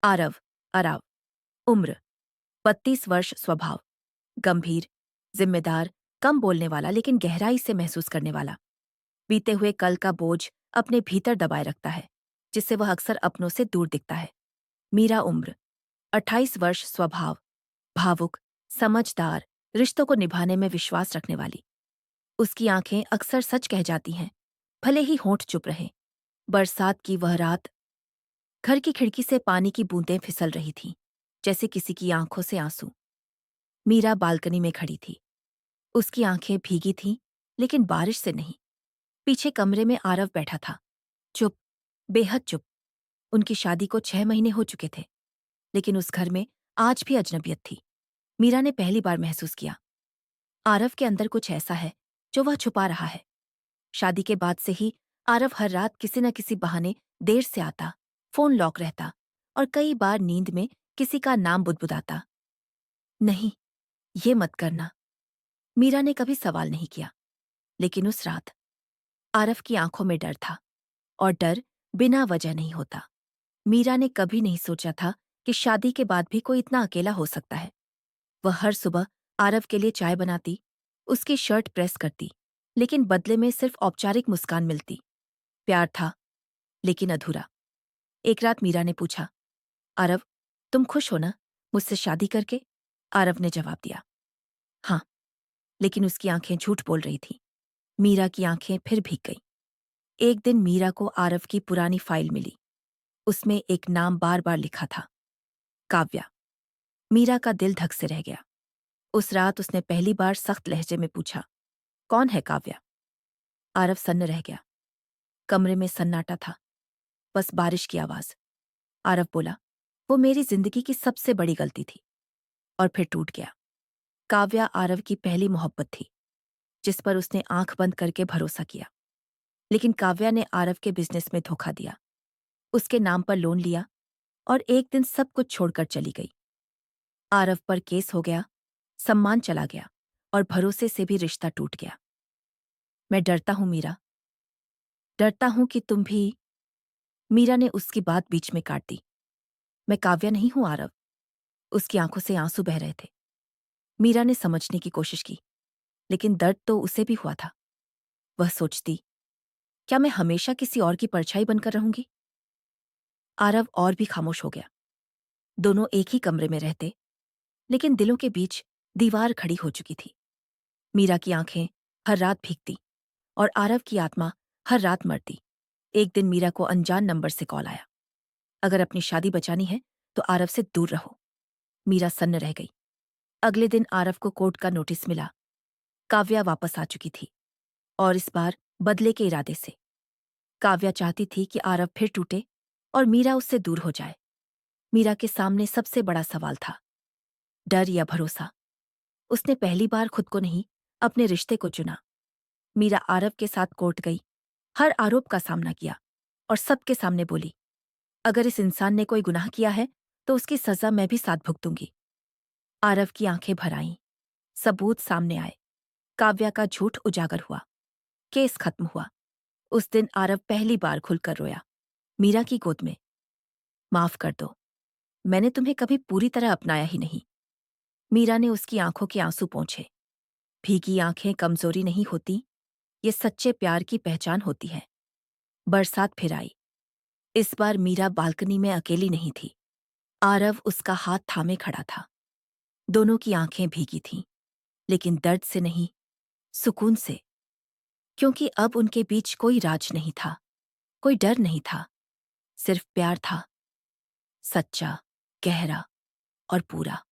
आरव, अराव, उम्र 32 वर्ष, स्वभाव गंभीर, जिम्मेदार, कम बोलने वाला लेकिन गहराई से महसूस करने वाला। बीते हुए कल का बोझ अपने भीतर दबाए रखता है, जिससे वह अक्सर अपनों से दूर दिखता है। मीरा, उम्र 28 वर्ष, स्वभाव भावुक, समझदार, रिश्तों को निभाने में विश्वास रखने वाली। उसकी आंखें अक्सर सच कह जाती हैं, भले ही होंठ चुप रहे। बरसात की वह रात, घर की खिड़की से पानी की बूंदें फिसल रही थीं, जैसे किसी की आंखों से आंसू। मीरा बालकनी में खड़ी थी। उसकी आंखें भीगी थीं, लेकिन बारिश से नहीं। पीछे कमरे में आरव बैठा था, चुप, बेहद चुप। उनकी शादी को 6 महीने हो चुके थे, लेकिन उस घर में आज भी अजनबियत थी। मीरा ने पहली बार महसूस किया, आरव के अंदर कुछ ऐसा है जो वह छुपा रहा है। शादी के बाद से ही आरव हर रात किसी न किसी बहाने देर से आता, फोन लॉक रहता और कई बार नींद में किसी का नाम बुदबुदाता। नहीं, ये मत करना। मीरा ने कभी सवाल नहीं किया, लेकिन उस रात आरव की आंखों में डर था, और डर बिना वजह नहीं होता। मीरा ने कभी नहीं सोचा था कि शादी के बाद भी कोई इतना अकेला हो सकता है। वह हर सुबह आरव के लिए चाय बनाती, उसकी शर्ट प्रेस करती, लेकिन बदले में सिर्फ औपचारिक मुस्कान मिलती। प्यार था, लेकिन अधूरा। एक रात मीरा ने पूछा, आरव, तुम खुश हो ना मुझसे शादी करके? आरव ने जवाब दिया, हाँ, लेकिन उसकी आंखें झूठ बोल रही थीं। मीरा की आंखें फिर भीग गईं। एक दिन मीरा को आरव की पुरानी फाइल मिली। उसमें एक नाम बार बार लिखा था, काव्या। मीरा का दिल धक से रह गया। उस रात उसने पहली बार सख्त लहजे में पूछा, कौन है काव्या? आरव सन्न रह गया। कमरे में सन्नाटा था, बस बारिश की आवाज। आरव बोला, वो मेरी जिंदगी की सबसे बड़ी गलती थी। और फिर टूट गया। काव्या आरव की पहली मोहब्बत थी, जिस पर उसने आंख बंद करके भरोसा किया। लेकिन काव्या ने आरव के बिजनेस में धोखा दिया, उसके नाम पर लोन लिया और एक दिन सब कुछ छोड़कर चली गई। आरव पर केस हो गया, सम्मान चला गया और भरोसे से भी रिश्ता टूट गया। मैं डरता हूं मीरा, डरता हूं कि तुम भी। मीरा ने उसकी बात बीच में काट दी। मैं काव्या नहीं हूं आरव। उसकी आंखों से आंसू बह रहे थे। मीरा ने समझने की कोशिश की, लेकिन दर्द तो उसे भी हुआ था। वह सोचती, क्या मैं हमेशा किसी और की परछाई बनकर रहूंगी? आरव और भी खामोश हो गया। दोनों एक ही कमरे में रहते, लेकिन दिलों के बीच दीवार खड़ी हो चुकी थी। मीरा की आंखें हर रात भीगती और आरव की आत्मा हर रात मरती। एक दिन मीरा को अनजान नंबर से कॉल आया, अगर अपनी शादी बचानी है तो आरव से दूर रहो। मीरा सन्न रह गई। अगले दिन आरव को कोर्ट का नोटिस मिला। काव्या वापस आ चुकी थी, और इस बार बदले के इरादे से। काव्या चाहती थी कि आरव फिर टूटे और मीरा उससे दूर हो जाए। मीरा के सामने सबसे बड़ा सवाल था, डर या भरोसा। उसने पहली बार खुद को नहीं, अपने रिश्ते को चुना। मीरा आरव के साथ कोर्ट गई, हर आरोप का सामना किया और सबके सामने बोली, अगर इस इंसान ने कोई गुनाह किया है तो उसकी सजा मैं भी साथ भुगतूंगी। आरव की आंखें भर आईं, सबूत सामने आए। काव्या का झूठ उजागर हुआ, केस खत्म हुआ। उस दिन आरव पहली बार खुलकर रोया, मीरा की गोद में। माफ कर दो, मैंने तुम्हें कभी पूरी तरह अपनाया ही नहीं। मीरा ने उसकी आंखों के आंसू पोंछे। भीगी आंखें कमजोरी नहीं होती, ये सच्चे प्यार की पहचान होती है। बरसात फिर आई। इस बार मीरा बालकनी में अकेली नहीं थी। आरव उसका हाथ थामे खड़ा था। दोनों की आंखें भीगी थीं, लेकिन दर्द से नहीं, सुकून से। क्योंकि अब उनके बीच कोई राज नहीं था, कोई डर नहीं था, सिर्फ प्यार था, सच्चा, गहरा और पूरा।